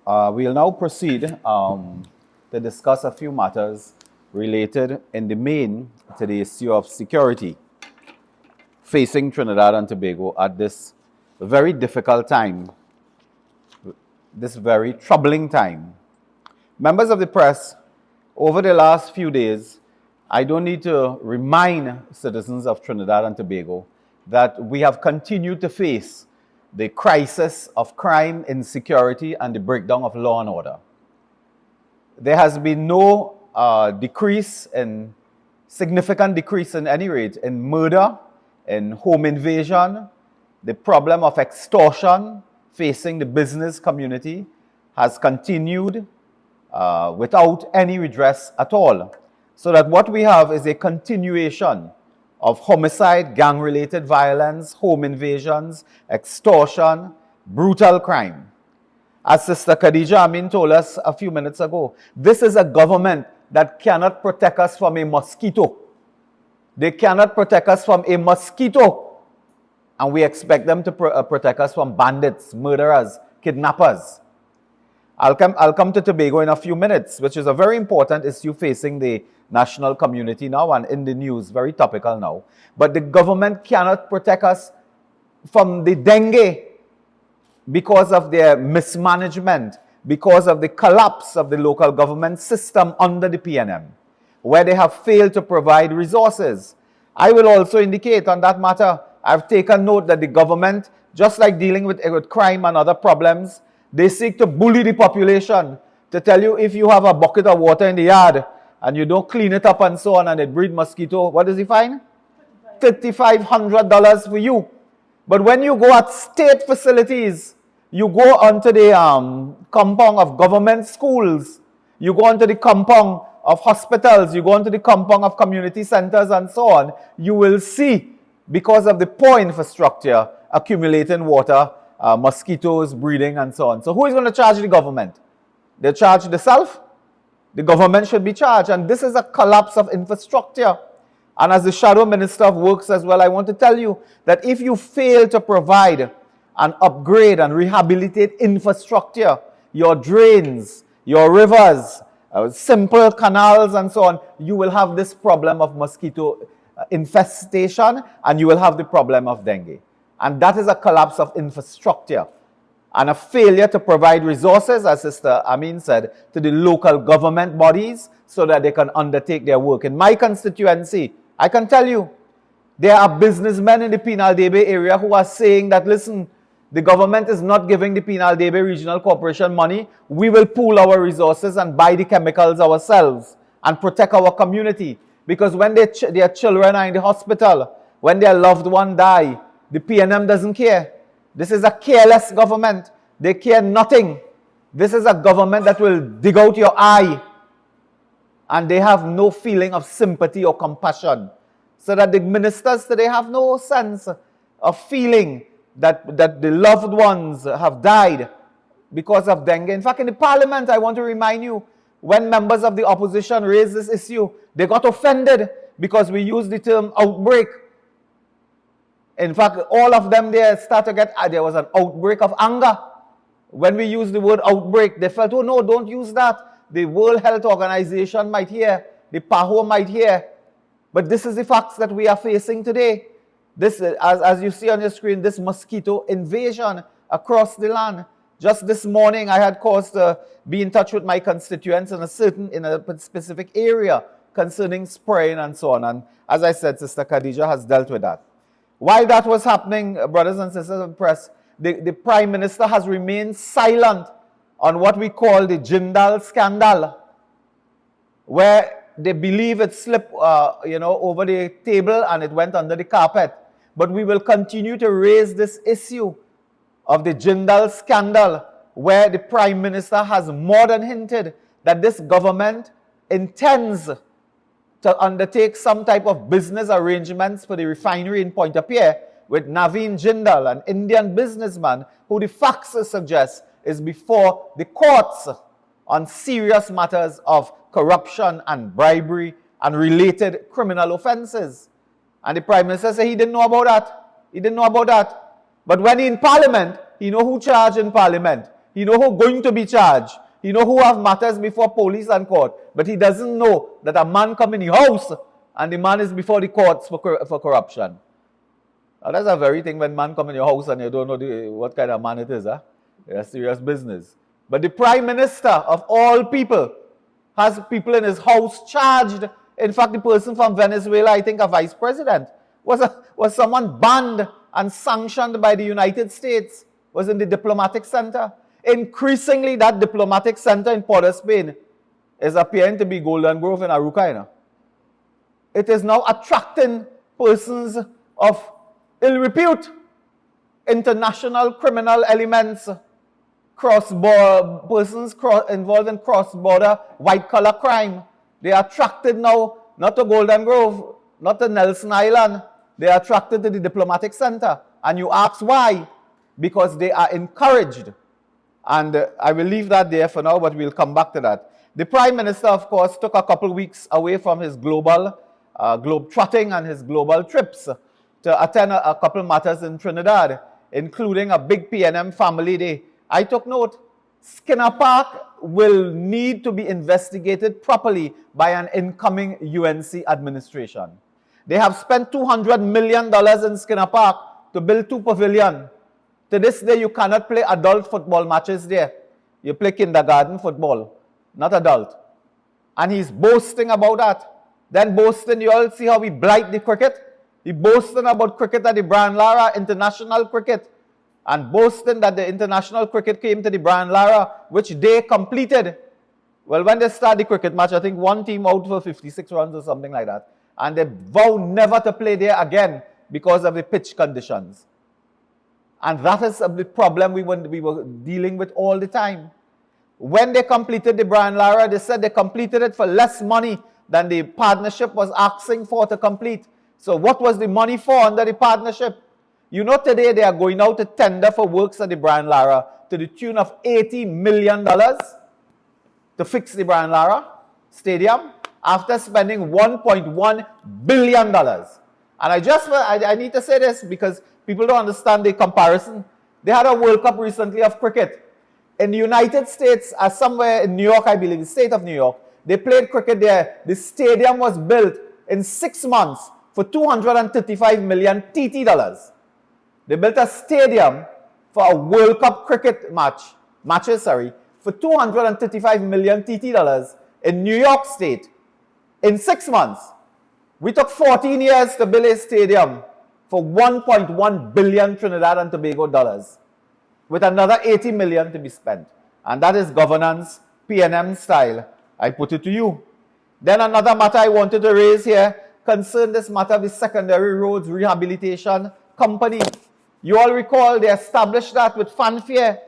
We'll now proceed to discuss a few matters related in the main to the issue of security facing Trinidad and Tobago at this very difficult time, this very troubling time. Members of the press, over the last few days, I don't need to remind citizens of Trinidad and Tobago that we have continued to face the crisis of crime, insecurity, and the breakdown of law and order. There has been no significant decrease in any rate, in murder, in home invasion. The problem of extortion facing the business community has continued without any redress at all. So that what we have is a continuation of homicide, gang-related violence, home invasions, extortion, brutal crime. As Sister Khadija Amin told us a few minutes ago, this is a government that cannot protect us from a mosquito. They cannot protect us from a mosquito. And we expect them to protect us from bandits, murderers, kidnappers. I'll come to Tobago in a few minutes, which is a very important issue facing the national community now and in the news, very topical now. But the government cannot protect us from the dengue because of their mismanagement, because of the collapse of the local government system under the PNM, where they have failed to provide resources. I will also indicate on that matter, I've taken note that the government, just like dealing with crime and other problems, they seek to bully the population, to tell you if you have a bucket of water in the yard and you don't clean it up and so on and it breed mosquito, what does he fine? $3,500 for you. But when you go at state facilities, you go onto the compound of government schools, you go onto the compound of hospitals, you go onto the compound of community centers and so on, you will see, because of the poor infrastructure, accumulating water, mosquitoes breeding and so on. So who is going to charge the government? They charge themselves? The government should be charged. And this is a collapse of infrastructure. And as the Shadow Minister of Works as well, I want to tell you that if you fail to provide and upgrade and rehabilitate infrastructure, your drains, your rivers, simple canals and so on, you will have this problem of mosquito infestation and you will have the problem of dengue. And that is a collapse of infrastructure and a failure to provide resources, as Sister Amin said, to the local government bodies so that they can undertake their work. In my constituency, I can tell you, there are businessmen in the Penal-Debe area who are saying that, listen, the government is not giving the Penal-Debe Regional Corporation money. We will pool our resources and buy the chemicals ourselves and protect our community. Because when their children are in the hospital, when their loved one die, the PNM doesn't care. This is a careless government. They care nothing. This is a government that will dig out your eye. And they have no feeling of sympathy or compassion. So that the ministers today have no sense of feeling that the loved ones have died because of dengue. In fact, in the parliament, I want to remind you, when members of the opposition raised this issue, they got offended because we used the term outbreak. In fact, all of them there start to get, there was an outbreak of anger. When we use the word outbreak, they felt, oh no, don't use that. The World Health Organization might hear, the PAHO might hear. But this is the facts that we are facing today. This, as you see on your screen, this mosquito invasion across the land. Just this morning, I had cause to be in touch with my constituents in a specific area concerning spraying and so on. And as I said, Sister Khadija has dealt with that. While that was happening, brothers and sisters of the press, the Prime Minister has remained silent on what we call the Jindal scandal, where they believe it slipped over the table and it went under the carpet. But we will continue to raise this issue of the Jindal scandal, where the Prime Minister has more than hinted that this government intends to undertake some type of business arrangements for the refinery in Pointe-à-Pierre with Naveen Jindal, an Indian businessman who the facts suggest is before the courts on serious matters of corruption and bribery and related criminal offenses. And the Prime Minister said he didn't know about that. He didn't know about that. But when he in Parliament, he know who charged in Parliament. He know who going to be charged. He know who have matters before police and court. But he doesn't know that a man come in the house and the man is before the courts for corruption. Now, that's a very thing when man come in your house and you don't know what kind of man it is. It's serious business. But the Prime Minister of all people has people in his house charged. In fact, the person from Venezuela, I think a vice president, was someone banned and sanctioned by the United States, was in the diplomatic center. Increasingly, that diplomatic center in Port of Spain is appearing to be Golden Grove in Aruca. It is now attracting persons of ill repute, international criminal elements, persons involved in cross-border white-collar crime. They are attracted now, not to Golden Grove, not to Nelson Island. They are attracted to the diplomatic center. And you ask why? Because they are encouraged. And I will leave that there for now, but we'll come back to that. The Prime Minister, of course, took a couple of weeks away from his globe trotting and his global trips to attend a couple of matters in Trinidad, including a big PNM family day. I took note, Skinner Park will need to be investigated properly by an incoming UNC administration. They have spent $200 million in Skinner Park to build 2 pavilions. To this day, you cannot play adult football matches there. You play kindergarten football, not adult. And he's boasting about that. Then boasting, you all see how we blight the cricket? He boasting about cricket at the Brian Lara International Cricket. And boasting that the international cricket came to the Brian Lara, which they completed. Well, when they start the cricket match, I think one team out for 56 runs or something like that. And they vow never to play there again because of the pitch conditions. And that is the problem we were dealing with all the time. When they completed the Brian Lara, they said they completed it for less money than the partnership was asking for to complete. So what was the money for under the partnership? You know, today they are going out to tender for works at the Brian Lara to the tune of $80 million to fix the Brian Lara Stadium after spending $1.1 billion. And I need to say this because people don't understand the comparison. They had a World Cup recently of cricket. In the United States, somewhere in New York, I believe, the state of New York, they played cricket there. The stadium was built in 6 months for $235 million TT dollars. They built a stadium for a World Cup cricket matches for $235 million TT dollars in New York State in 6 months. We took 14 years to build a stadium for 1.1 billion Trinidad and Tobago dollars, with another 80 million to be spent. And that is governance, PNM style. I put it to you. Then another matter I wanted to raise here concerned this matter of the Secondary Roads Rehabilitation Company. You all recall they established that with fanfare,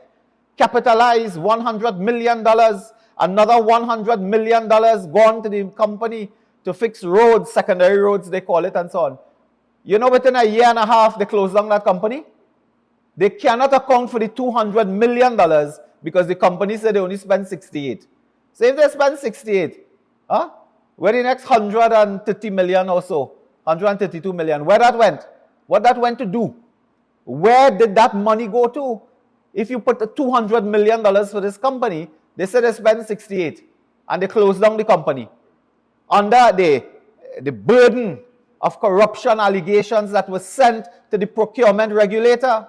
capitalized $100 million, another $100 million gone to the company to fix roads, secondary roads they call it, and so on. You know, within a year and a half, they closed down that company. They cannot account for the $200 million because the company said they only spent 68. So if they spend 68, where the next 130 million or so, 132 million, where that went? What that went to do? Where did that money go to? If you put $200 million for this company, they said they spent 68 and they closed down the company under the burden of corruption allegations that were sent to the procurement regulator.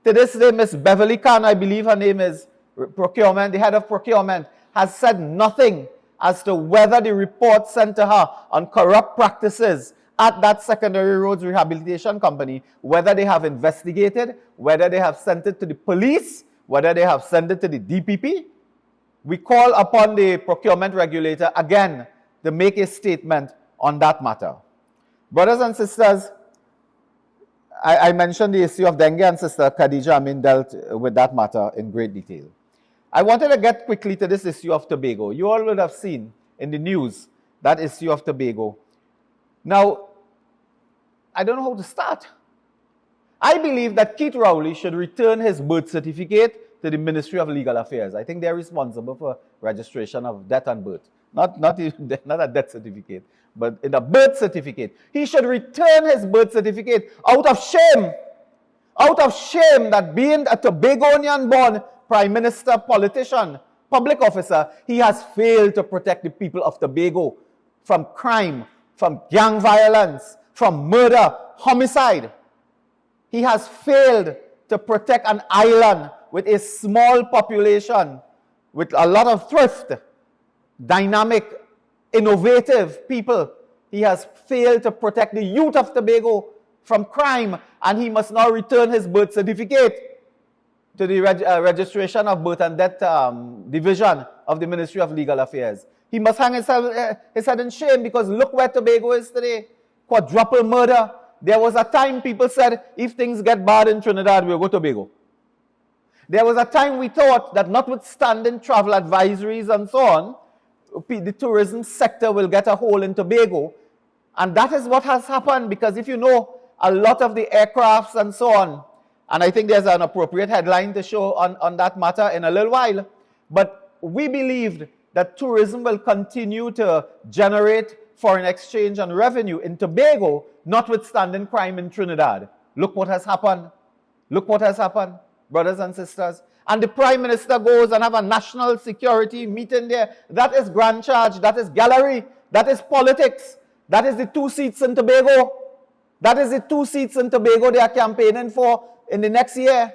To this day, Miss Beverly Khan, I believe her name is, procurement, the head of procurement, has said nothing as to whether the report sent to her on corrupt practices at that Secondary Roads Rehabilitation Company, whether they have investigated, whether they have sent it to the police, whether they have sent it to the DPP. We call upon the procurement regulator again to make a statement on that matter. Brothers and sisters, I mentioned the issue of dengue, and Sister Khadija Amin dealt with that matter in great detail. I wanted to get quickly to this issue of Tobago. You all would have seen in the news that issue of Tobago. Now, I don't know how to start. I believe that Keith Rowley should return his birth certificate to the Ministry of Legal Affairs. I think they're responsible for registration of death and birth. Not a death certificate, but in a birth certificate. He should return his birth certificate out of shame. Out of shame that being a Tobagonian born prime minister, politician, public officer, he has failed to protect the people of Tobago from crime, from gang violence, from murder, homicide. He has failed to protect an island with a small population, with a lot of thrift, dynamic, innovative people. He has failed to protect the youth of Tobago from crime, and he must now return his birth certificate to the registration of birth and death division of the Ministry of Legal Affairs. He must hang his head in shame, because look where Tobago is today. Quadruple murder. There was a time people said, if things get bad in Trinidad, we'll go to Tobago. There was a time we thought that notwithstanding travel advisories and so on, the tourism sector will get a hold in Tobago. And that is what has happened, because if you know, a lot of the aircrafts and so on, and I think there's an appropriate headline to show on that matter in a little while, but we believed that tourism will continue to generate foreign exchange and revenue in Tobago, notwithstanding crime in Trinidad. Look what has happened. Look what has happened, brothers and sisters. And the Prime Minister goes and have a national security meeting there. That is grand charge. That is gallery. That is politics. That is the 2 seats in Tobago. That is the 2 seats in Tobago they are campaigning for in the next year,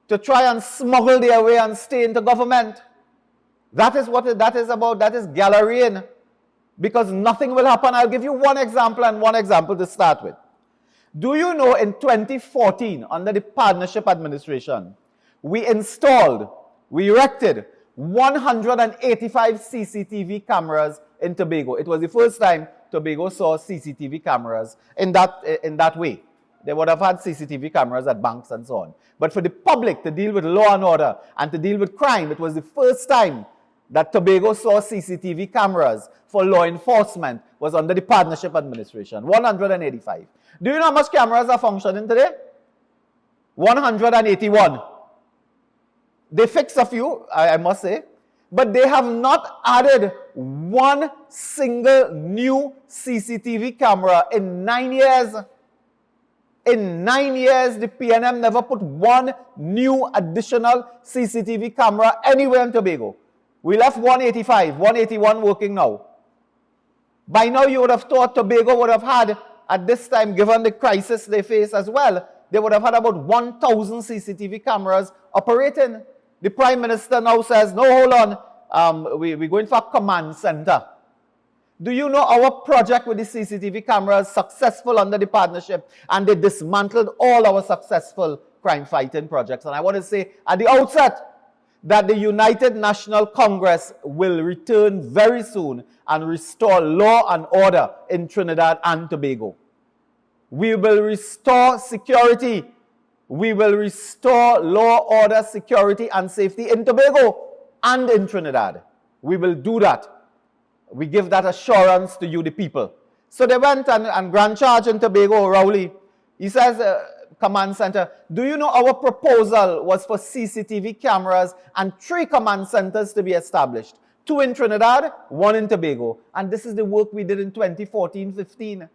to try and smuggle their way and stay into government. That is what that is about. That is gallerying, because nothing will happen. I'll give you one example, and one example to start with. Do you know in 2014, under the Partnership Administration, we erected 185 CCTV cameras in Tobago. It was the first time Tobago saw CCTV cameras in that way. They would have had CCTV cameras at banks and so on. But for the public to deal with law and order and to deal with crime, it was the first time that Tobago saw CCTV cameras for law enforcement was under the Partnership Administration. 185. Do you know how much cameras are functioning today? 181. They fixed a few, I must say, but they have not added one single new CCTV camera in 9 years. In 9 years, the PNM never put one new additional CCTV camera anywhere in Tobago. We left 185, 181 working now. By now, you would have thought Tobago would have had, at this time, given the crisis they face as well, they would have had about 1,000 CCTV cameras operating. The Prime Minister now says, no, hold on, we're going for a command center. Do you know our project with the CCTV cameras successful under the partnership, and they dismantled all our successful crime fighting projects? And I want to say at the outset that the United National Congress will return very soon and restore law and order in Trinidad and Tobago. We will restore security. We will restore law, order, security, and safety in Tobago and in Trinidad. We will do that. We give that assurance to you, the people. So they went and grand charge in Tobago, Rowley. He says, command center. Do you know our proposal was for CCTV cameras and 3 command centers to be established? 2 in Trinidad, 1 in Tobago. And this is the work we did in 2014-15.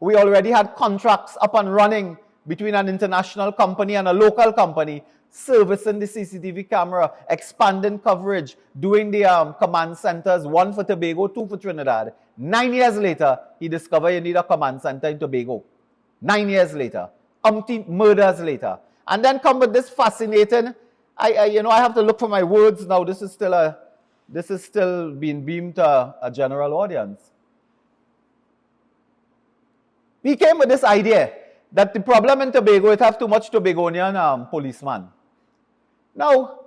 We already had contracts up and running between an international company and a local company, servicing the CCTV camera, expanding coverage, doing the command centers, 1 for Tobago, 2 for Trinidad. 9 years later, he discovered you need a command center in Tobago. 9 years later. Umpteen murders later. And then come with this fascinating, I have to look for my words now. This is still being beamed to a general audience. He came with this idea that the problem in Tobago, it have too much Tobagonian policemen. Now,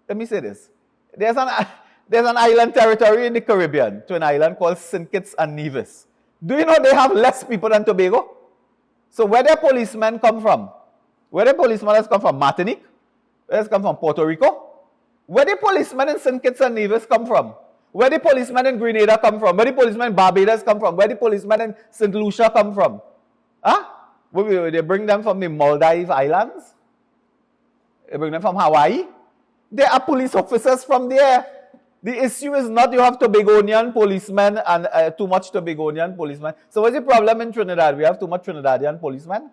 let me say this. There's an island territory in the Caribbean, to an island called St. Kitts and Nevis. Do you know they have less people than Tobago? So where their policemen come from? Where the policemen has come from? Martinique? Where has come from? Puerto Rico? Where the policemen in St. Kitts and Nevis come from? Where the policemen in Grenada come from? Where the policemen in Barbados come from? Where the policemen in St. Lucia come from? Huh? They bring them from the Maldive Islands? They bring them from Hawaii? There are police officers from there. The issue is not you have Tobagonian policemen and too much Tobagonian policemen. So what's the problem in Trinidad? We have too much Trinidadian policemen?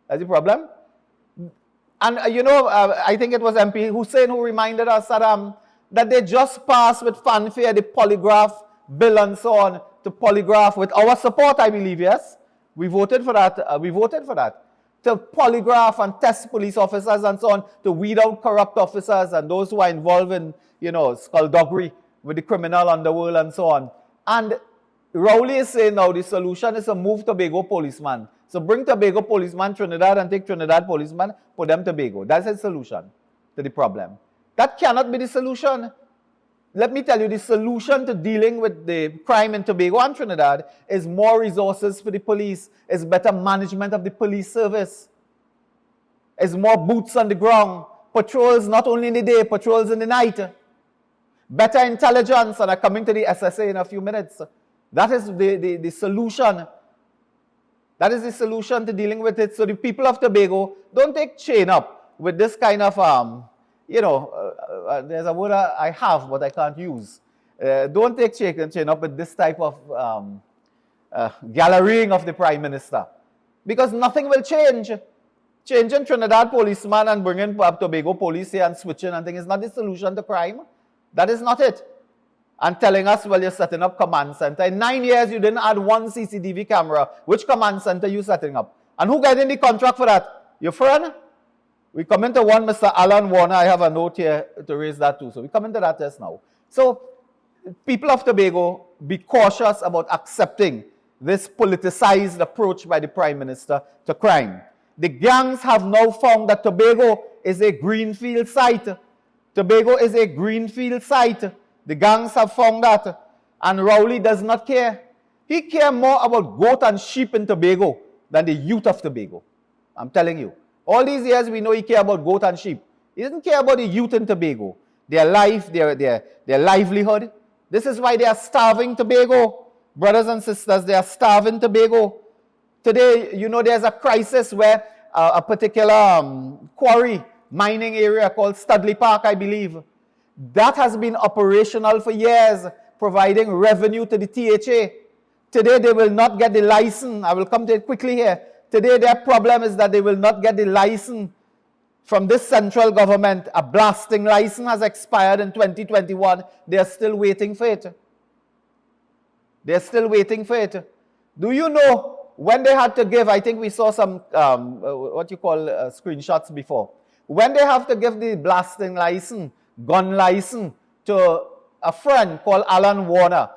That's the problem. And I think it was MP Hussein who reminded us that they just passed with fanfare the polygraph bill and so on, to polygraph with our support, I believe, yes? We voted for that. To polygraph and test police officers and so on, to weed out corrupt officers and those who are involved in, skullduggery with the criminal underworld and so on. And Rowley is saying now the solution is to move Tobago policeman. So bring Tobago policeman Trinidad and take Trinidad policeman, put them Tobago. That's the solution to the problem. That cannot be the solution. Let me tell you, the solution to dealing with the crime in Tobago and Trinidad is more resources for the police, is better management of the police service, is more boots on the ground, patrols not only in the day, patrols in the night, better intelligence, and I'm coming to the SSA in a few minutes. That is the solution. That is the solution to dealing with it. So the people of Tobago, don't take chain up with this kind of, there's a word I have but I can't use. Don't take chain up with this type of gallerying of the Prime Minister. Because nothing will change. Changing Trinidad policeman and bringing Tobago police here and switching and things is not the solution to crime. That is not it. And telling us, well, you're setting up command center. In 9 years, you didn't add one CCTV camera. Which command center you setting up? And who getting the contract for that? Your friend? We come into one, Mr. Alan Warner. I have a note here to raise that too. So we come into that just now. So people of Tobago, be cautious about accepting this politicized approach by the Prime Minister to crime. The gangs have now found that Tobago is a greenfield site. Tobago is a greenfield site. The gangs have found that. And Rowley does not care. He cares more about goat and sheep in Tobago than the youth of Tobago. I'm telling you. All these years we know he cares about goat and sheep. He doesn't care about the youth in Tobago. Their life, their livelihood. This is why they are starving Tobago. Brothers and sisters, they are starving Tobago. Today, there's a crisis where a particular quarry, mining area called Studley Park, I believe, that has been operational for years, providing revenue to the THA. Today, they will not get the license. I will come to it quickly here. Today, their problem is that they will not get the license from this central government. A blasting license has expired in 2021. They are still waiting for it. Do you know when they had to give, I think we saw some, screenshots before. When they have to give the blasting license, gun license to a friend called Alan Warner.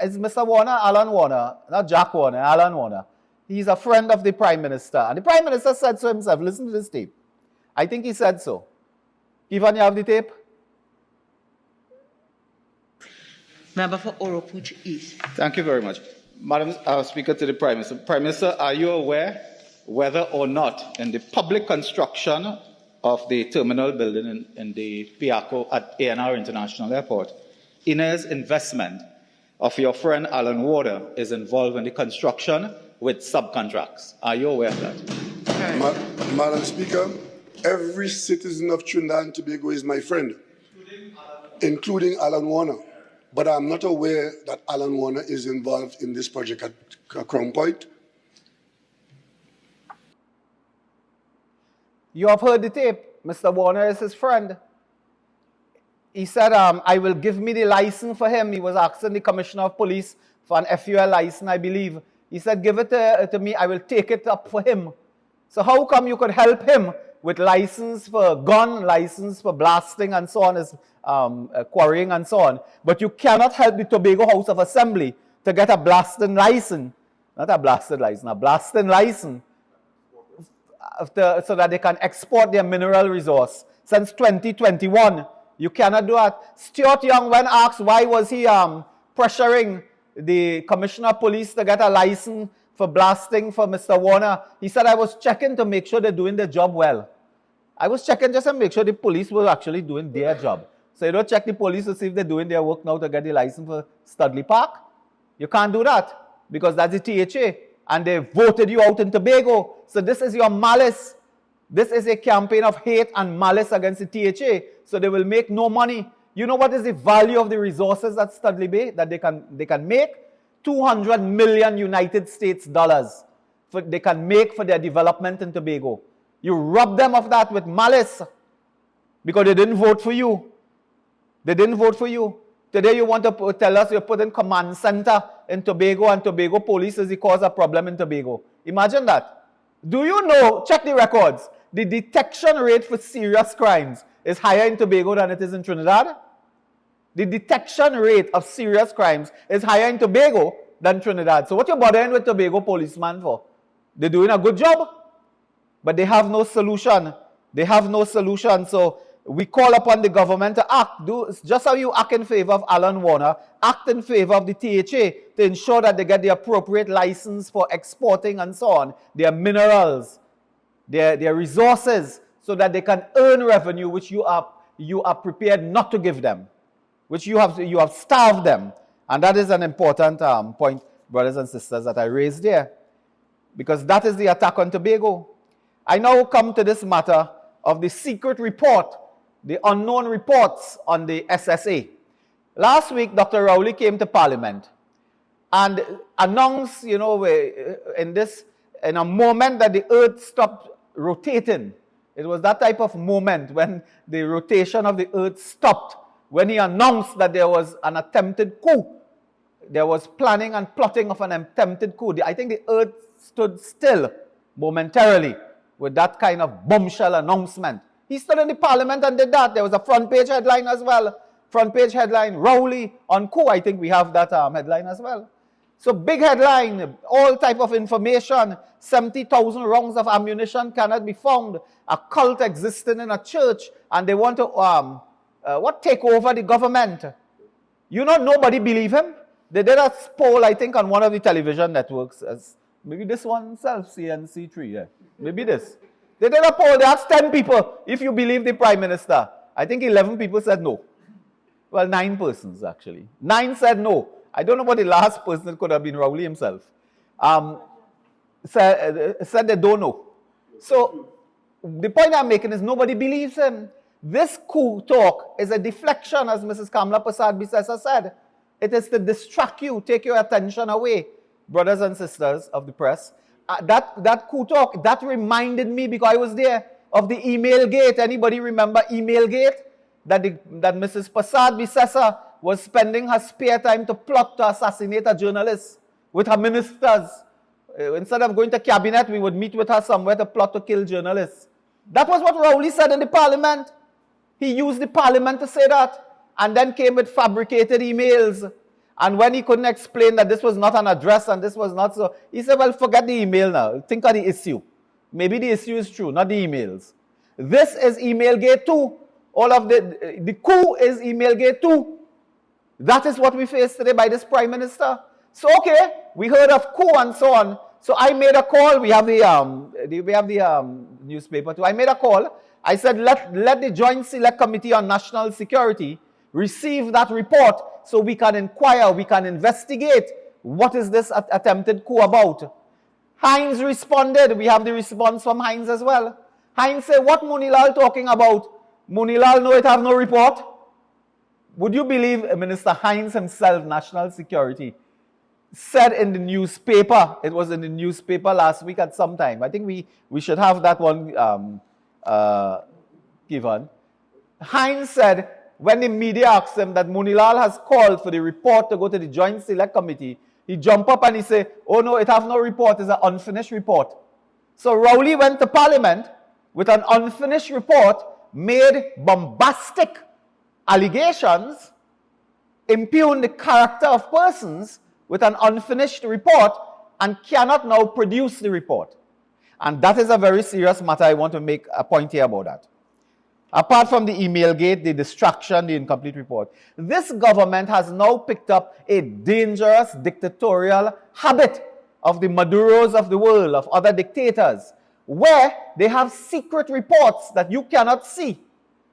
Is Mr. Warner? Alan Warner. Not Jack Warner, Alan Warner. He's a friend of the Prime Minister. And the Prime Minister said so himself. Listen to this tape. I think he said so. Ivan, you have the tape? Member for Oropuch East. Thank you very much. Madam Speaker, to the Prime Minister. Prime Minister, are you aware whether or not in the public construction of the terminal building in the Piaco at ANR International Airport, Inez investment of your friend Alan Warner is involved in the construction with subcontracts? Are you aware of that? Madam Speaker, every citizen of Trinidad and Tobago is my friend, including Alan Warner. But I'm not aware that Alan Warner is involved in this project at Crown Point. You have heard the tape. Mr. Warner is his friend. He said, I will give me the license for him. He was asking the Commissioner of Police for an FUL license, I believe. He said, give it to me. I will take it up for him. So how come you could help him with license for gun, license for blasting and so on, is quarrying and so on, but you cannot help the Tobago House of Assembly to get a blasting license, not a blasted license, a blasting license, so that they can export their mineral resource. Since 2021, you cannot do that. Stuart Young, when asked why was he pressuring the Commissioner of Police to get a license for blasting for Mr. Warner, he said, I was checking to make sure they're doing their job well. I was checking just to make sure the police were actually doing their job. So you don't check the police to see if they're doing their work now to get the license for Studley Park. You can't do that because that's the THA. And they voted you out in Tobago. So this is your malice. This is a campaign of hate and malice against the THA. So they will make no money. You know what is the value of the resources at Studley Bay that they can make? 200 million United States dollars they can make for their development in Tobago. You rob them of that with malice because they didn't vote for you. They didn't vote for you. Today you want to tell us you're putting command center in Tobago and Tobago police is the cause of problem in Tobago. Imagine that. Do you know, check the records, the detection rate for serious crimes is higher in Tobago than it is in Trinidad? The detection rate of serious crimes is higher in Tobago than Trinidad. So what you bothering with Tobago policeman for? They're doing a good job, but they have no solution. They have no solution. So we call upon the government to act. Do just how you act in favor of Alan Warner, act in favor of the THA to ensure that they get the appropriate license for exporting and so on, their minerals, their resources, so that they can earn revenue which you are prepared not to give them, which you have starved them. And that is an important point, brothers and sisters, that I raised there, because that is the attack on Tobago. I now come to this matter of the secret report, the unknown reports on the SSA. Last week, Dr. Rowley came to Parliament and announced, in a moment that the earth stopped rotating. It was that type of moment when the rotation of the earth stopped, when he announced that there was an attempted coup. There was planning and plotting of an attempted coup. I think the earth stood still momentarily with that kind of bombshell announcement. He stood in the Parliament and did that. There was a front page headline as well. Front page headline, Rowley on coup. I think we have that headline as well. So big headline, all type of information. 70,000 rounds of ammunition cannot be found. A cult existing in a church, and they want to take over the government. Nobody believe him. They did a poll, I think, on one of the television networks. Maybe this one itself, CNC3. Yeah. Maybe this. They did a poll. They asked 10 people if you believe the Prime Minister. I think 11 people said no. Well, 9 persons actually. 9 said no. I don't know what the last person could have been, Rowley himself. Said they don't know. So the point I'm making is nobody believes him. This coup talk is a deflection, as Mrs. Kamla Prasad-Bissessa said. It is to distract you, take your attention away, brothers and sisters of the press. That coup talk, that reminded me, because I was there, of the email gate. Anybody remember email gate? That Mrs. Prasad-Bissessa was spending her spare time to plot to assassinate a journalist with her ministers. Instead of going to cabinet, we would meet with her somewhere to plot to kill journalists. That was what Rowley said in the Parliament. He used the Parliament to say that, and then came with fabricated emails. And when he couldn't explain that this was not an address and this was not so, he said, well, forget the email now. Think of the issue. Maybe the issue is true, not the emails. This is Emailgate 2. All of the coup is Emailgate 2. That is what we face today by this Prime Minister. So, okay, we heard of coup and so on. So I made a call. We have the newspaper too. I made a call. I said, let the Joint Select Committee on National Security receive that report so we can inquire, we can investigate what is this attempted coup about. Hines responded. We have the response from Hines as well. Hines said, what Moonilal talking about? Moonilal no, it have no report. Would you believe Minister Hines himself, National Security, said in the newspaper, it was in the newspaper last week at some time. I think we should have that one given. Hines said, when the media asked him that Moonilal has called for the report to go to the Joint Select Committee, he jumped up and he said, oh no, it have no report, it's an unfinished report. So Rowley went to Parliament with an unfinished report, made bombastic allegations, impugn the character of persons with an unfinished report, and cannot now produce the report. And that is a very serious matter. I want to make a point here about that. Apart from the email gate, the distraction, the incomplete report, this government has now picked up a dangerous dictatorial habit of the Maduros of the world, of other dictators, where they have secret reports that you cannot see.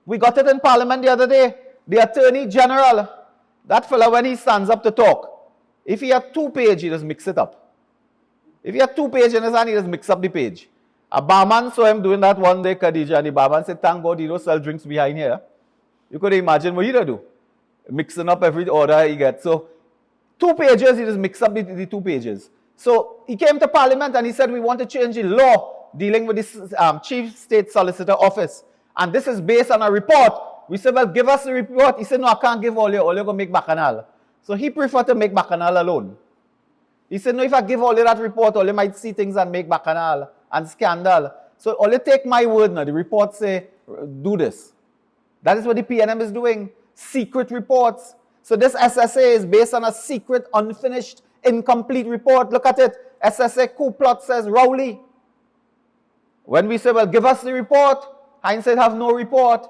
We got it in Parliament the other day. The Attorney General, that fellow, when he stands up to talk, if he had 2 pages, he just mix it up. If he had 2 pages in his hand, he just mix up the page. A barman saw him doing that one day, Khadija, and the barman said, thank God you don't sell drinks behind here. You could imagine what he'd do. Mixing up every order he gets. So 2 pages, he just mix up the 2 pages. So he came to Parliament and he said, we want to change the law dealing with this Chief State Solicitor Office. And this is based on a report. We said, well, give us the report. He said, no, I can't give all you going to make bacchanal. So he preferred to make bacchanal alone. He said, no, if I give all you that report, all you might see things and make bacchanal and scandal. So all you take my word now. The report say, do this. That is what the PNM is doing. Secret reports. So this SSA is based on a secret, unfinished, incomplete report. Look at it. SSA coup plot says Rowley. When we say, well, give us the report, Heinz said have no report.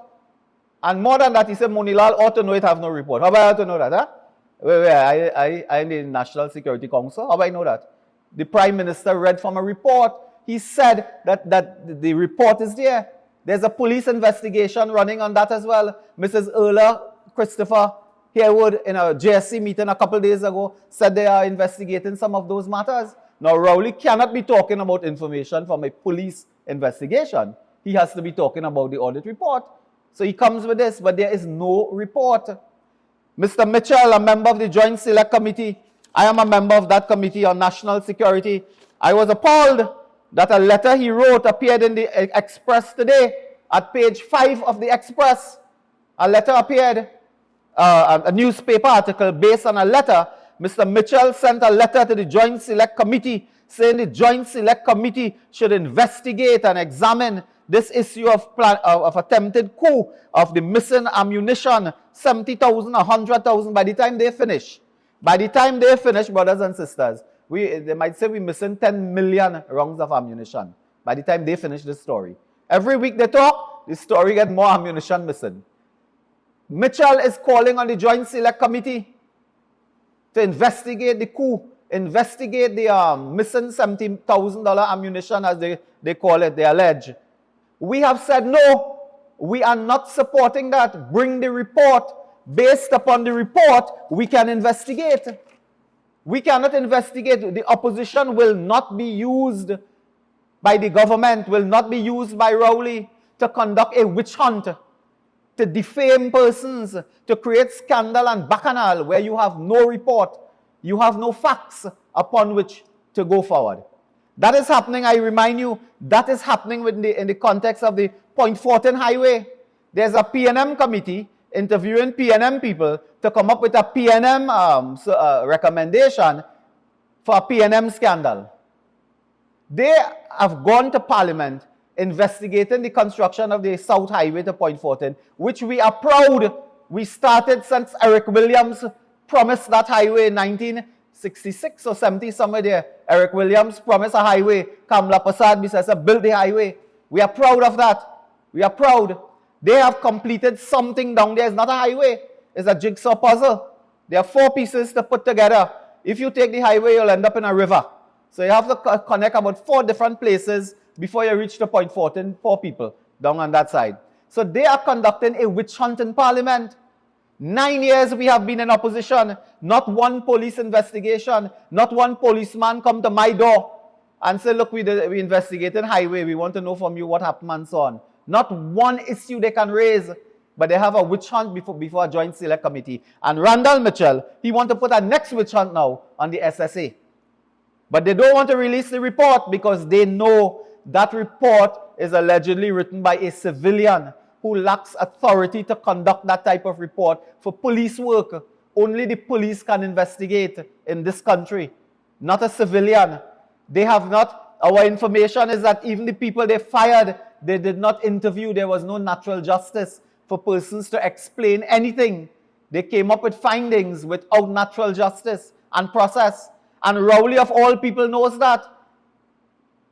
And more than that, he said Moonilal ought to know it have no report. How about I ought to know that? Huh? Wait, I in the National Security Council. How do I know that? The Prime Minister read from a report. He said that the report is there. There's a police investigation running on that as well. Mrs. Erla Christopher Harewood in a JSC meeting a couple days ago said they are investigating some of those matters. Now, Rowley cannot be talking about information from a police investigation. He has to be talking about the audit report. So he comes with this, but there is no report. Mr. Mitchell, a member of the Joint Select Committee, I am a member of that committee on national security. I was appalled that a letter he wrote appeared in the Express today at page 5 of the Express. A letter appeared, a newspaper article based on a letter. Mr. Mitchell sent a letter to the Joint Select Committee saying the Joint Select Committee should investigate and examine this issue of attempted coup of the missing ammunition, 70,000, 100,000 by the time they finish. By the time they finish, brothers and sisters, they might say we're missing 10 million rounds of ammunition by the time they finish this story. Every week they talk, the story gets more ammunition missing. Mitchell is calling on the Joint Select Committee to investigate the coup, investigate the missing $70,000 ammunition as they call it, they allege. We have said no, we are not supporting that. Bring the report. Based upon the report, we can investigate. We cannot investigate. The opposition will not be used by the government, will not be used by Rowley to conduct a witch hunt, to defame persons, to create scandal and bacchanal where you have no report, you have no facts upon which to go forward. That is happening, I remind you, that is happening in the context of the Point Fortin Highway. There's a PNM committee interviewing PNM people to come up with a PNM recommendation for a PNM scandal. They have gone to Parliament investigating the construction of the South Highway to Point Fortin, which we are proud we started since Eric Williams promised that highway in 1966 or 70, somewhere there. Eric Williams promised a highway. Kamla Prasad Bisesa built the highway. We are proud of that. We are proud. They have completed something down there. It's not a highway. It's a jigsaw puzzle. There are 4 pieces to put together. If you take the highway, you'll end up in a river. So you have to connect about 4 different places before you reach the Point Fortin, 4 people down on that side. So they are conducting a witch hunt in Parliament. 9 years we have been in opposition. Not one police investigation. Not one policeman come to my door and say, look, we investigated highway. We want to know from you what happened and so on. Not one issue they can raise. But they have a witch hunt before a Joint Select Committee. And Randall Mitchell, he wants to put a next witch hunt now on the SSA. But they don't want to release the report because they know that report is allegedly written by a civilian who lacks authority to conduct that type of report for police work. Only the police can investigate in this country, not a civilian. They have not, our information is that even the people they fired, they did not interview. There was no natural justice for persons to explain anything. They came up with findings without natural justice and process. And Rowley of all people knows that.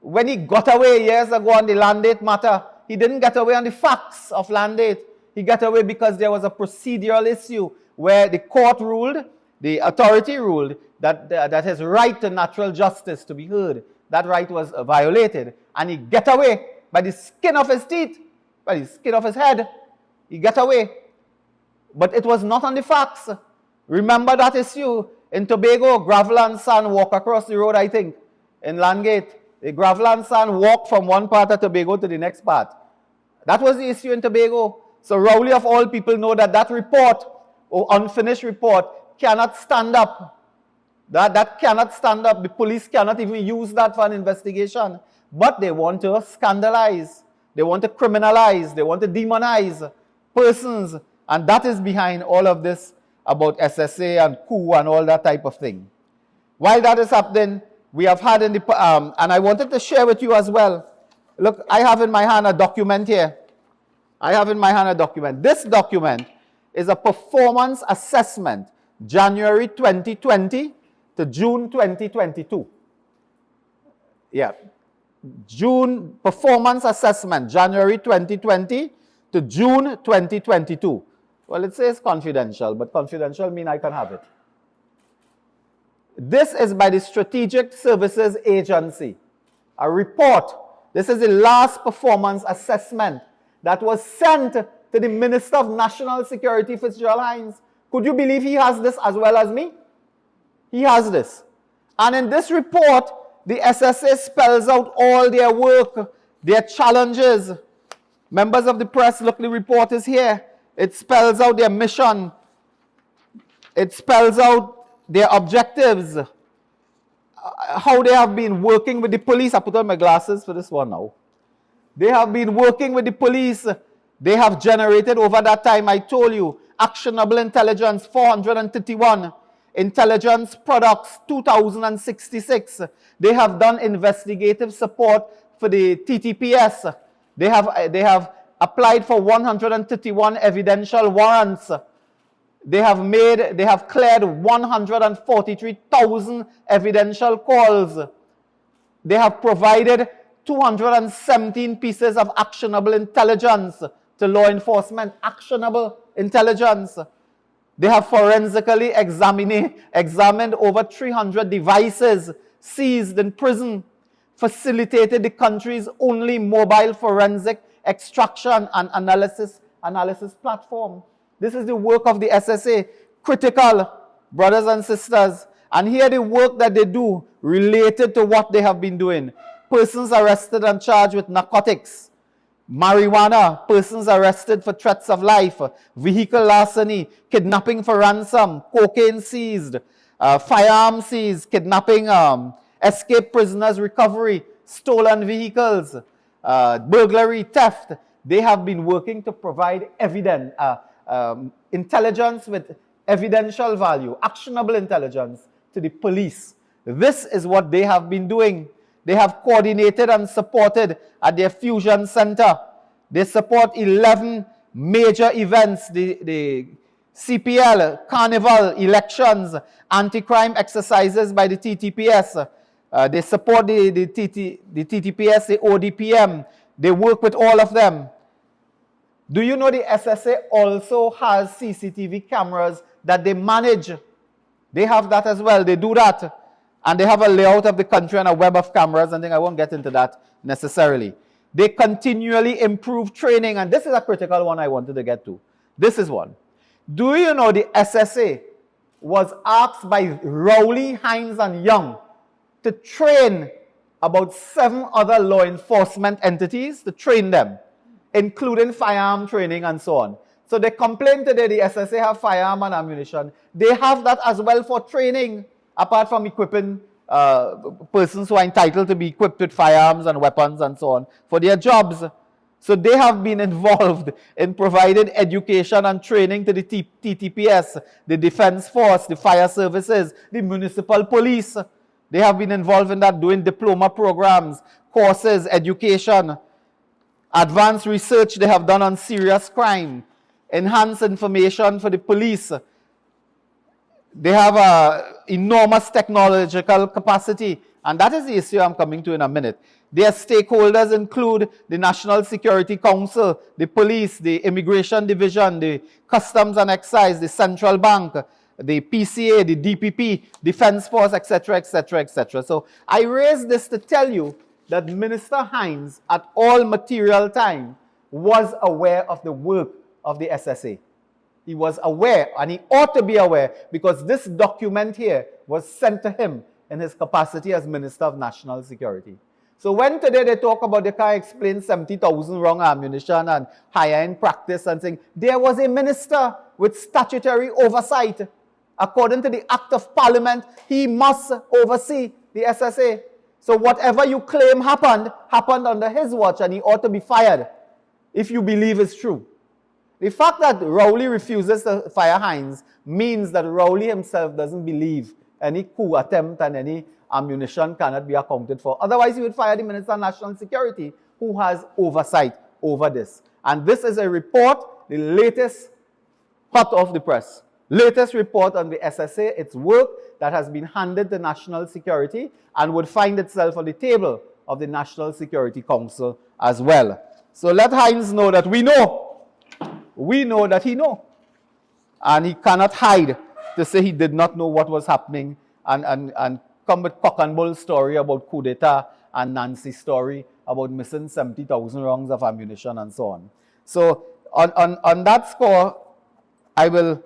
When he got away years ago on the land date matter, he didn't get away on the facts of land date. He got away because there was a procedural issue where the court ruled, the authority ruled, that his right to natural justice to be heard, that right was violated. And he got away by the skin of his teeth, by the skin of his head. He got away. But it was not on the facts. Remember that issue in Tobago, gravel and sand walk across the road, I think, in Landgate. The gravel and sand walk from one part of Tobago to the next part. That was the issue in Tobago. So Rowley of all people know that report, or unfinished report, cannot stand up That cannot stand up. The police cannot even use that for an investigation. But they want to scandalize. They want to criminalize. They want to demonize persons. And that is behind all of this about SSA and coup and all that type of thing. While that is happening, we have had in the, and I wanted to share with you as well. Look, I have in my hand a document here. I have in my hand a document. This document is a performance assessment, January 2020 to June 2022. Yeah. June performance assessment, January 2020 to June 2022. Well, it says confidential, but confidential means I can have it. This is by the Strategic Services Agency. A report. This is the last performance assessment that was sent to the Minister of National Security, Fitzgerald Hines. Could you believe he has this as well as me? He has this. And in this report, the SSA spells out all their work, their challenges. Members of the press, look, the report is here. It spells out their mission. It spells out their objectives. How they have been working with the police. I put on my glasses for this one now. They have been working with the police. They have generated over that time, I told you, actionable intelligence, 431. Intelligence products, 2,066. They have done investigative support for the TTPS. They have applied for 131 evidential warrants. They have cleared 143,000 evidential calls. They have provided 217 pieces of actionable intelligence to law enforcement. Actionable intelligence. They have forensically examined over 300 devices seized in prison, facilitated the country's only mobile forensic extraction and analysis platform. This is the work of the SSA. Critical, brothers and sisters. And here the work that they do related to what they have been doing. Persons arrested and charged with narcotics, marijuana, persons arrested for threats of life, vehicle larceny, kidnapping for ransom, cocaine seized, firearms seized, kidnapping, escaped prisoners recovery, stolen vehicles, burglary, theft. They have been working to provide evidence, intelligence with evidential value, actionable intelligence to the police. This is what they have been doing. They have coordinated and supported at their fusion center. They support 11 major events, the CPL, carnival, elections, anti-crime exercises by the TTPS. They support the TTPS, the ODPM. They work with all of them. Do you know the SSA also has CCTV cameras that they manage? They have that as well. They do that. And they have a layout of the country and a web of cameras. I think I won't get into that necessarily. They continually improve training. And this is a critical one I wanted to get to. This is one. Do you know the SSA was asked by Rowley, Hines, and Young to train about 7 other law enforcement entities, to train them, including firearm training and so on. So they complain today the SSA have firearm and ammunition. They have that as well for training, apart from equipping persons who are entitled to be equipped with firearms and weapons and so on for their jobs. So they have been involved in providing education and training to the TTPS, the Defense Force, the fire services, the municipal police. They have been involved in that, doing diploma programs, courses, education, advanced research they have done on serious crime, enhanced information for the police. They have enormous technological capacity, and that is the issue I'm coming to in a minute. Their stakeholders include the National Security Council, the police, the Immigration Division, the Customs and Excise, the Central Bank, the PCA, the DPP, Defense Force, etc., etc., etc. So I raise this to tell you that Minister Hines, at all material time, was aware of the work of the SSA. He was aware, and he ought to be aware, because this document here was sent to him in his capacity as Minister of National Security. So when today they talk about they can't explain 70,000 wrong ammunition and higher-end practice and things, there was a minister with statutory oversight According to the Act of Parliament, he must oversee the SSA. So whatever you claim happened under his watch, and he ought to be fired if you believe it's true. The fact that Rowley refuses to fire Hines means that Rowley himself doesn't believe any coup attempt and any ammunition cannot be accounted for. Otherwise, he would fire the Minister of National Security, who has oversight over this. And this is a report, the latest, hot off the press. Latest report on the SSA, its work that has been handed to National Security and would find itself on the table of the National Security Council as well. So let Hines know that we know. We know that he knows. And he cannot hide to say he did not know what was happening and come with cock and bull story about coup d'etat and Nancy's story about missing 70,000 rounds of ammunition and so on. So on that score, I will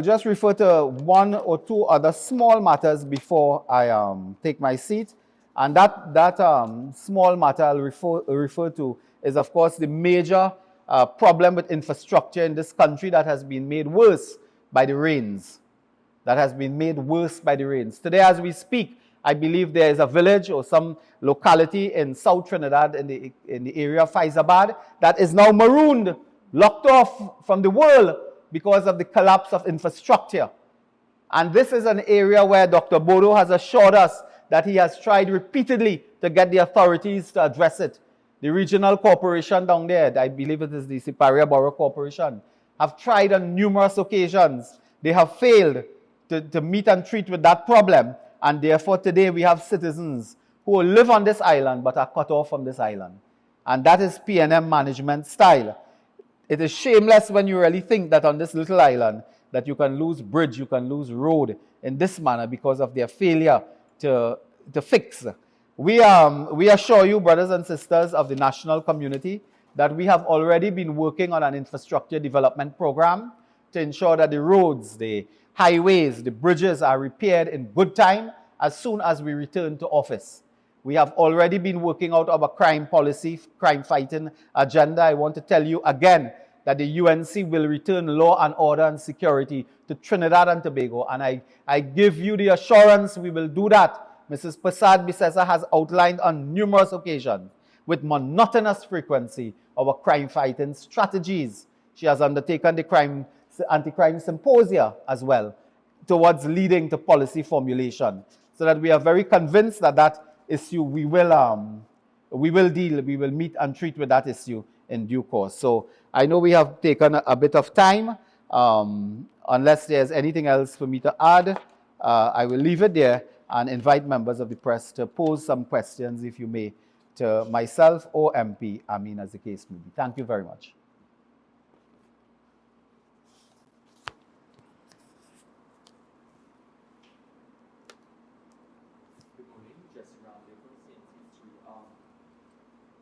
just refer to one or two other small matters before I take my seat. And that small matter I'll refer to is, of course, the major problem with infrastructure in this country that has been made worse by the rains. Today, as we speak, I believe there is a village or some locality in South Trinidad in the area of Faizabad that is now marooned, locked off from the world because of the collapse of infrastructure. And this is an area where Dr. Bodo has assured us that he has tried repeatedly to get the authorities to address it. The regional corporation down there, I believe it is the Siparia Borough Corporation, have tried on numerous occasions. They have failed to meet and treat with that problem. And therefore today we have citizens who live on this island but are cut off from this island. And that is PNM management style. It is shameless when you really think that on this little island that you can lose bridge, you can lose road in this manner because of their failure to fix. We assure you, brothers and sisters of the national community, that we have already been working on an infrastructure development program to ensure that the roads, the highways, the bridges are repaired in good time as soon as we return to office. We have already been working out our crime policy, crime fighting agenda. I want to tell you again that the UNC will return law and order and security to Trinidad and Tobago. And I give you the assurance we will do that. Mrs. Prasad Bisesa has outlined on numerous occasions with monotonous frequency our crime fighting strategies. She has undertaken the anti-crime symposia as well towards leading to policy formulation, so that we are very convinced that that issue we will meet and treat with that issue in due course. So I know we have taken a bit of time. Unless there's anything else for me to add, I will leave it there and invite members of the press to pose some questions, if you may, to myself or MP Amin, as the case may be. Thank you very much.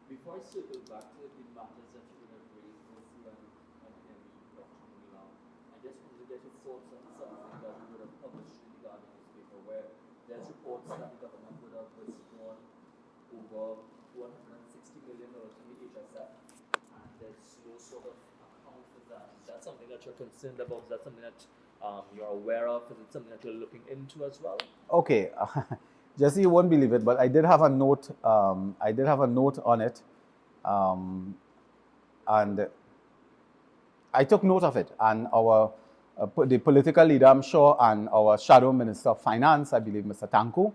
Before I circle back to the matters that you would have raised, both you and Dr. Moonilal, I just wanted to get your thoughts on something that we would have published in the Guardian newspaper, where there's reports that the government would have withdrawn over $160 million from the HSF, and there's no sort of account for that. Is that something that you're concerned about? Is that something that you're aware of? Is it something that you're looking into as well? Okay. Jesse, you won't believe it, but I did have a note. I did have a note on it, and I took note of it. And our the political leader, I'm sure, and our shadow minister of finance, I believe, Mr. Tanku,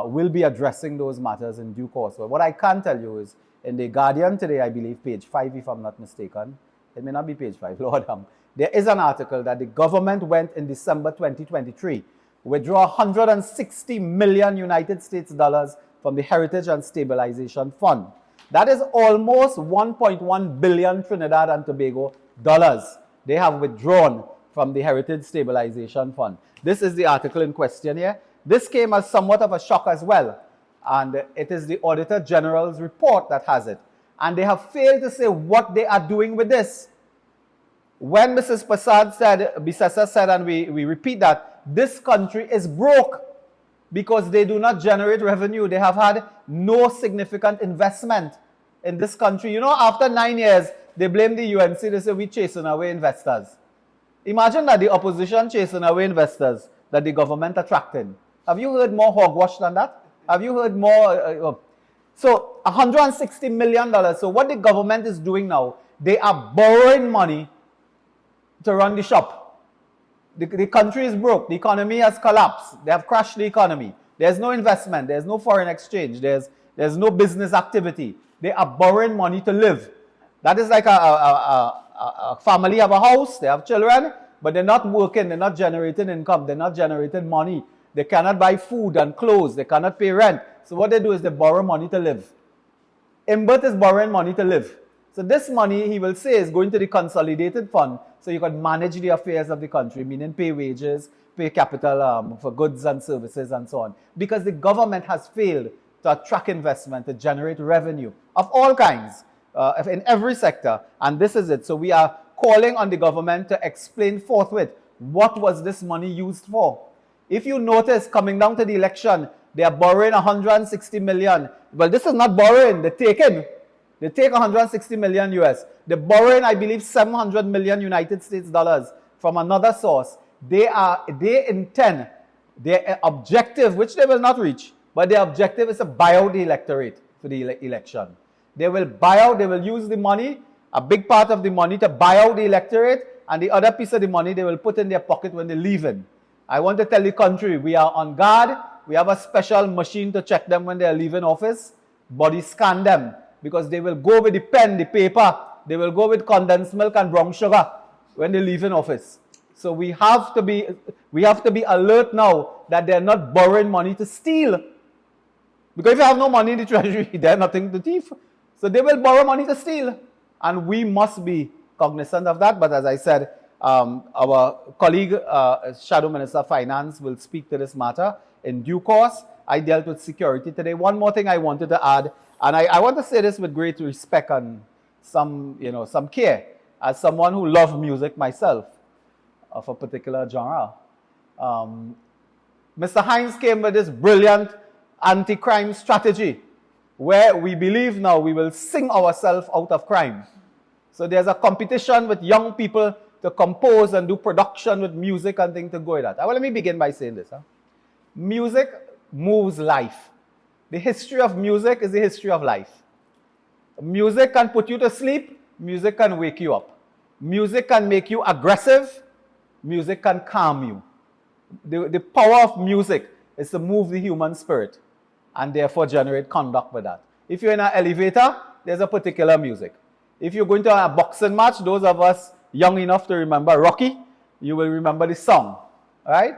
will be addressing those matters in due course. But what I can tell you is, in the Guardian today, I believe page 5, if I'm not mistaken, it may not be page 5, Lord, there is an article that the government went in December 2023. Withdraw 160 million United States dollars from the Heritage and Stabilization Fund. That is almost 1.1 billion Trinidad and Tobago dollars they have withdrawn from the Heritage Stabilization Fund. This is the article in question here. This came as somewhat of a shock as well. And it is the Auditor General's report that has it. And they have failed to say what they are doing with this. When Mrs. Bisesa said, and we repeat that, this country is broke because they do not generate revenue. They have had no significant investment in this country. You know, after 9 years, they blame the UNC. They say, we're chasing away investors. Imagine that the opposition chasing away investors that the government attracting. Have you heard more hogwash than that? Have you heard more? So $160 million. So what the government is doing now, they are borrowing money to run the shop. The country is broke. The economy has collapsed. They have crashed the economy. There's no investment. There's no foreign exchange. There's no business activity. They are borrowing money to live. That is like a family have a house. They have children, but they're not working. They're not generating income. They're not generating money. They cannot buy food and clothes. They cannot pay rent. So what they do is they borrow money to live. Imbert is borrowing money to live. So this money, he will say, is going to the consolidated fund so you can manage the affairs of the country, meaning pay wages, pay capital for goods and services and so on. Because the government has failed to attract investment, to generate revenue of all kinds in every sector. And this is it. So we are calling on the government to explain forthwith what was this money used for. If you notice, coming down to the election, they are borrowing 160 million. Well, this is not borrowing. They're taking. They take 160 million US. They're borrowing, I believe, 700 million United States dollars from another source. They intend, their objective, which they will not reach, but their objective is to buy out the electorate for the election. They will buy out, they will use the money, a big part of the money to buy out the electorate, and the other piece of the money they will put in their pocket when they leave in. I want to tell the country, we are on guard. We have a special machine to check them when they are leaving office, body scan them, because they will go with the pen, the paper, they will go with condensed milk and brown sugar when they leave in office. So we have to be alert now that they're not borrowing money to steal. Because if you have no money in the treasury, there's nothing to thief. So they will borrow money to steal. And we must be cognizant of that. But as I said, our colleague, Shadow Minister of Finance, will speak to this matter in due course. I dealt with security today. One more thing I wanted to add, and I want to say this with great respect and some care, as someone who loves music myself, of a particular genre. Mr. Hines came with this brilliant anti-crime strategy, where we believe now we will sing ourselves out of crime. So there's a competition with young people to compose and do production with music and things to go with that. Well, let me begin by saying this. Music moves life. The history of music is the history of life. Music can put you to sleep. Music can wake you up. Music can make you aggressive. Music can calm you. The power of music is to move the human spirit and therefore generate conduct with that. If you're in an elevator, there's a particular music. If you're going to a boxing match, those of us young enough to remember Rocky, you will remember the song. Right?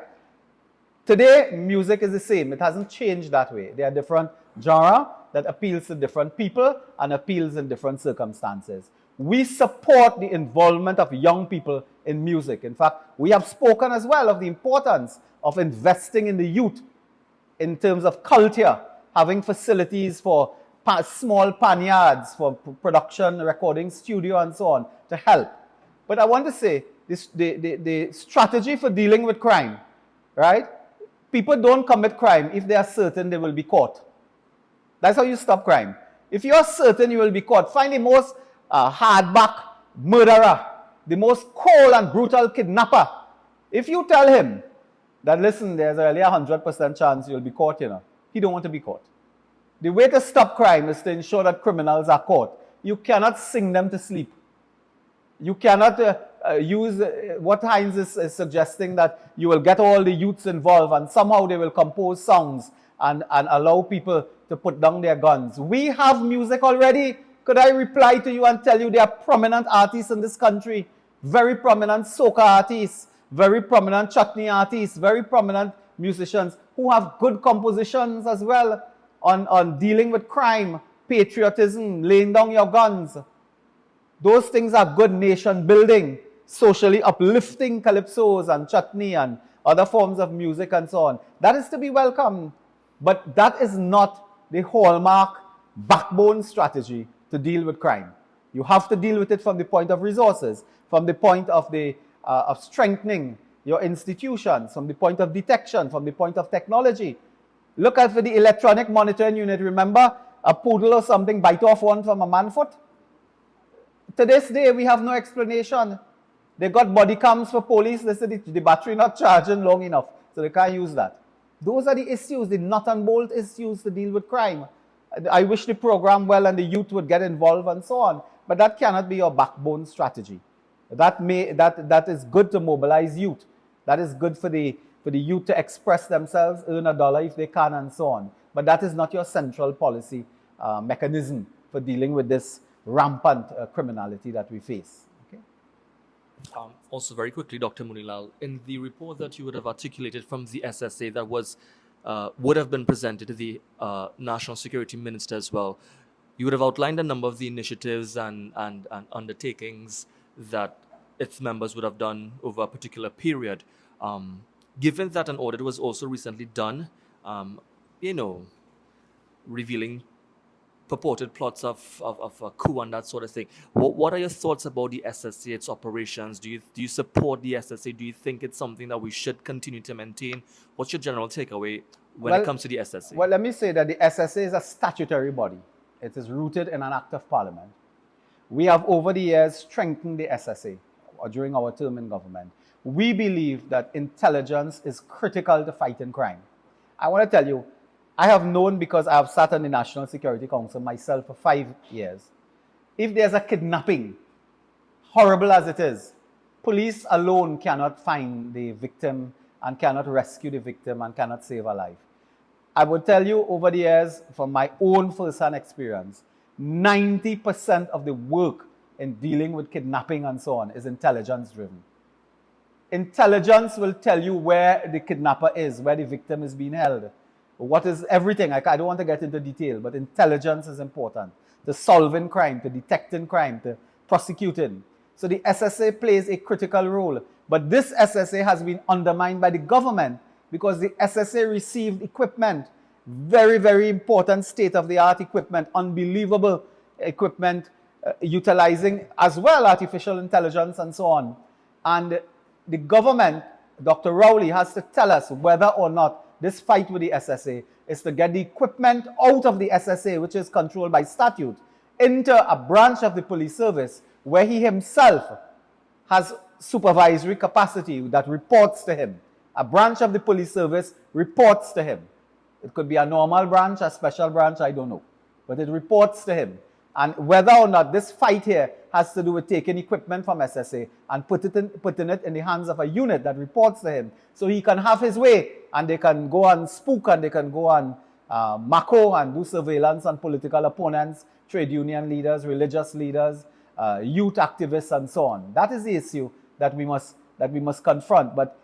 Today, music is the same. It hasn't changed that way. There are different genres that appeals to different people and appeals in different circumstances. We support the involvement of young people in music. In fact, we have spoken as well of the importance of investing in the youth in terms of culture, having facilities for small panyards, for production, recording studio, and so on, to help. But I want to say, the strategy for dealing with crime, right? People don't commit crime if they are certain they will be caught. That's how you stop crime. If you are certain you will be caught, find the most hardback murderer, the most cold and brutal kidnapper. If you tell him that, listen, there's only a 100% chance you'll be caught, he don't want to be caught. The way to stop crime is to ensure that criminals are caught. You cannot sing them to sleep. You cannot use what Hines is suggesting, that you will get all the youths involved and somehow they will compose songs and allow people to put down their guns. We have music already. Could I reply to you and tell you there are prominent artists in this country, very prominent soca artists, very prominent chutney artists, very prominent musicians who have good compositions as well on dealing with crime, patriotism, laying down your guns. Those things are good nation building, socially uplifting calypsos and chutney and other forms of music and so on. That is to be welcomed. But that is not the hallmark, backbone strategy to deal with crime. You have to deal with it from the point of resources, from the point of of strengthening your institutions, from the point of detection, from the point of technology. Look at for the electronic monitoring unit. Remember a poodle or something bite off one from a man foot? To this day, we have no explanation. They got body cams for police. They said the battery not charging long enough, so they can't use that. Those are the issues, the nut and bolt issues to deal with crime. I wish the program well and the youth would get involved and so on, but that cannot be your backbone strategy. That is good to mobilize youth. That is good for the youth to express themselves, earn a dollar if they can, and so on. But that is not your central policy mechanism for dealing with this rampant criminality that we face. Okay? Also, very quickly, Dr. Moonilal, in the report that you would have articulated from the SSA that would have been presented to the National Security Minister as well, you would have outlined a number of the initiatives and undertakings that its members would have done over a particular period. Given that an audit was also recently done, revealing purported plots of a coup and that sort of thing. What are your thoughts about the SSA, its operations? Do you support the SSA? Do you think it's something that we should continue to maintain? What's your general takeaway when it comes to the SSA? Well, let me say that the SSA is a statutory body. It is rooted in an act of parliament. We have over the years strengthened the SSA during our term in government. We believe that intelligence is critical to fighting crime. I want to tell you, I have known, because I have sat on the National Security Council myself for 5 years, if there's a kidnapping, horrible as it is, police alone cannot find the victim and cannot rescue the victim and cannot save a life. I would tell you over the years, from my own first-hand experience, 90% of the work in dealing with kidnapping and so on is intelligence-driven. Intelligence will tell you where the kidnapper is, where the victim is being held. What is everything? I don't want to get into detail, but intelligence is important to solving crime, to detecting crime, to prosecuting. So the SSA plays a critical role. But this SSA has been undermined by the government because the SSA received equipment, very, very important state-of-the-art equipment, unbelievable equipment, utilizing as well artificial intelligence and so on. And the government, Dr. Rowley, has to tell us whether or not this fight with the SSA is to get the equipment out of the SSA, which is controlled by statute, into a branch of the police service where he himself has supervisory capacity that reports to him. A branch of the police service reports to him. It could be a normal branch, a special branch, I don't know. But it reports to him. And whether or not this fight here has to do with taking equipment from SSA and putting it in the hands of a unit that reports to him so he can have his way and they can go and spook and they can go and mako and do surveillance on political opponents, trade union leaders, religious leaders, youth activists and so on. That is the issue that we must confront. But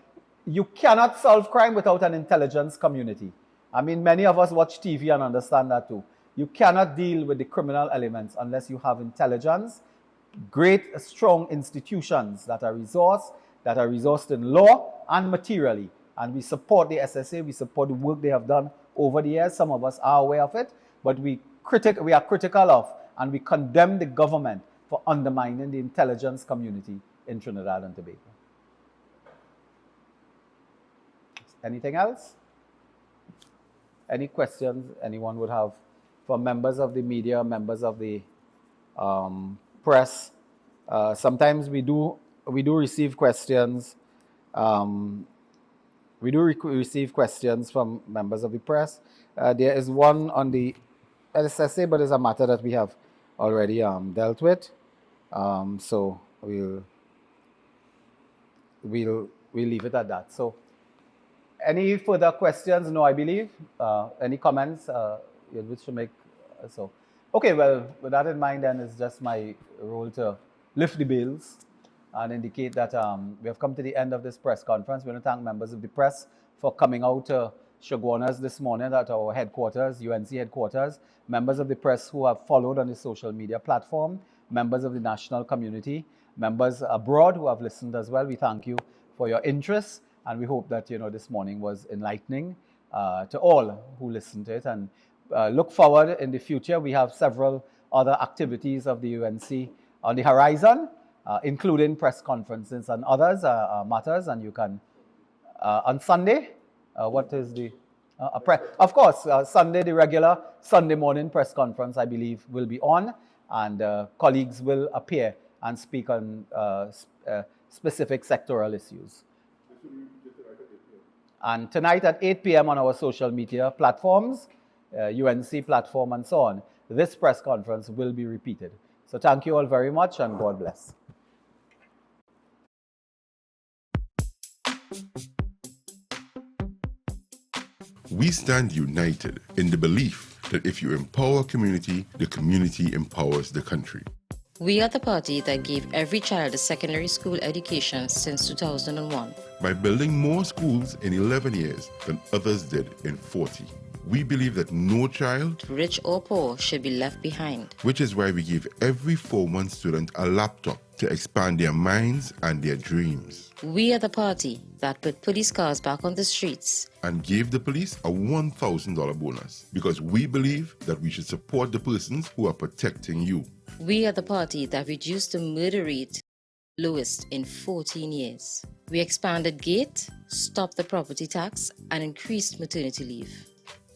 you cannot solve crime without an intelligence community. I mean, many of us watch TV and understand that too. You cannot deal with the criminal elements unless you have intelligence, great, strong institutions that are resourced in law and materially. And we support the SSA, we support the work they have done over the years. Some of us are aware of it, but we are critical of and we condemn the government for undermining the intelligence community in Trinidad and Tobago. Anything else? Any questions anyone would have for members of the media, members of the press? Sometimes we do receive questions. We do receive questions from members of the press. There is one on the SSA, but it's a matter that we have already dealt with. So we'll leave it at that. So, any further questions? No, I believe. Any comments you wish to make? So, okay. Well, with that in mind, then it's just my role to lift the veils and indicate that we have come to the end of this press conference. We want to thank members of the press for coming out to Shagwanas this morning at our headquarters, UNC headquarters, members of the press who have followed on the social media platform, members of the national community, members abroad who have listened as well. We thank you for your interest, and we hope that this morning was enlightening to all who listened to it. And look forward in the future. We have several other activities of the UNC on the horizon, including press conferences and others matters. And you can on Sunday. What is the of course, Sunday, the regular Sunday morning press conference, I believe, will be on, and colleagues will appear and speak on specific sectoral issues. And tonight at 8 p.m. on our social media platforms, UNC platform and so on, this press conference will be repeated. So thank you all very much and God bless. We stand united in the belief that if you empower community, the community empowers the country. We are the party that gave every child a secondary school education since 2001. By building more schools in 11 years than others did in 40. We believe that no child, Rich or poor, should be left behind. which is why we give every Form 1 student a laptop to expand their minds and their dreams. We are the party that put police cars back on the streets. And gave the police a $1,000 bonus because we believe that we should support the persons who are protecting you. We are the party that reduced the murder rate lowest in 14 years. We expanded GATE, stopped the property tax, and increased maternity leave.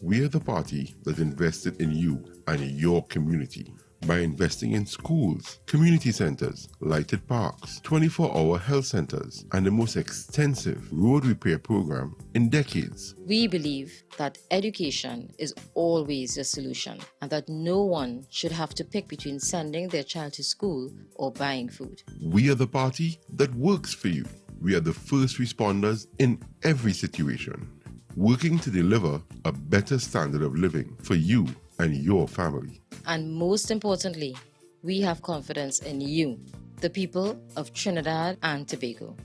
We are the party that invested in you and your community by investing in schools, community centers, lighted parks, 24-hour health centers, and the most extensive road repair program in decades. We believe that education is always the solution and that no one should have to pick between sending their child to school or buying food. We are the party that works for you. We are the first responders in every situation, working to deliver a better standard of living for you and your family. And most importantly, we have confidence in you, the people of Trinidad and Tobago.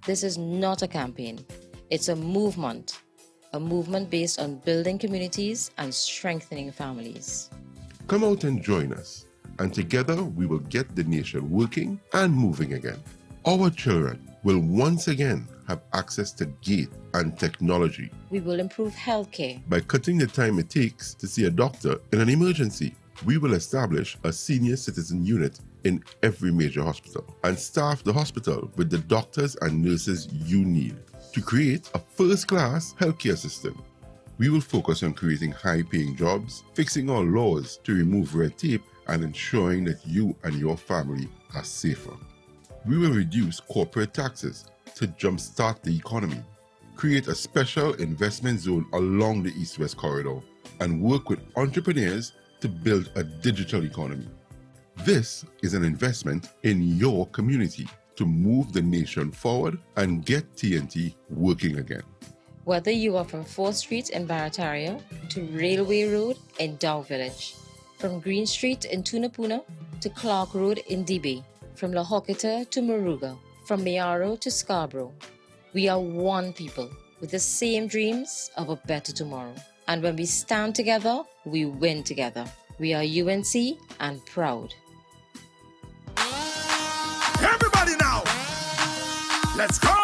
This is not a campaign, it's a movement based on building communities and strengthening families. Come out and join us, and together we will get the nation working and moving again. Our children will once again have access to GATE and technology. We will improve healthcare. By cutting the time it takes to see a doctor in an emergency, we will establish a senior citizen unit in every major hospital and staff the hospital with the doctors and nurses you need to create a first-class healthcare system. We will focus on creating high-paying jobs, fixing our laws to remove red tape, and ensuring that you and your family are safer. We will reduce corporate taxes to jumpstart the economy, create a special investment zone along the East-West corridor, and work with entrepreneurs to build a digital economy. This is an investment in your community to move the nation forward and get TNT working again. Whether you are from 4th Street in Barataria to Railway Road in Dow Village, from Green Street in Tunapuna to Clark Road in Dibay, from La Hoqueta to Moruga, from Mayaro to Scarborough, we are one people with the same dreams of a better tomorrow. And when we stand together, we win together. We are UNC and proud. Everybody now, let's go!